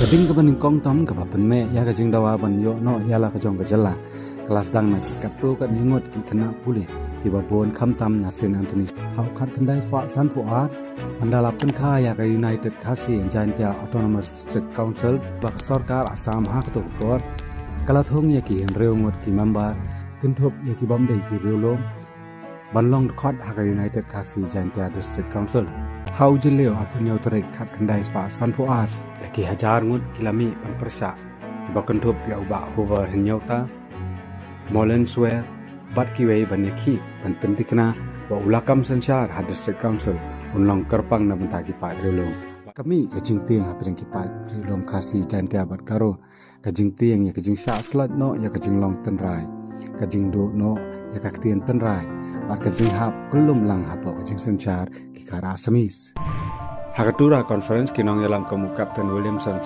Kading ka baning kong tam ka papen ya kajing dawa ban yo no ya la kajong kajala kelas dang na kapro kan hingot ki kena pulih ki babon kham tam na St. Anthony hau khat kandai spa san pu art mandala pen kha ya ka United Khasi Jantia Autonomous District Council ba sarkar Assam ha ka to kor kala thong ya ki reu ngot ki member kinthop ya ki bam dei ki reulom banlong khot ha ka United Khasi Jantia District Council hau jileo apunyo terek khat kandai spa san pu art ki hajar ngut kilami ban persya bakan thop ya uba hover hinyauta molen swear bat ki wei ban yakhi ban pentikna wa ulakam sanchar ha district council unlong kerpang na banta ki pa relong kami kajing tiang ha pring ki pa relong Khasi Jantia bat karo kajing tiang ya kajing sha slat no ya kajing long ten rai kajing do no ya kaktian ten rai bat kajing hap kulum lang ha po kajing sanchar ki kara samis Hakatura conference kinong yalam kamu Captain Williamson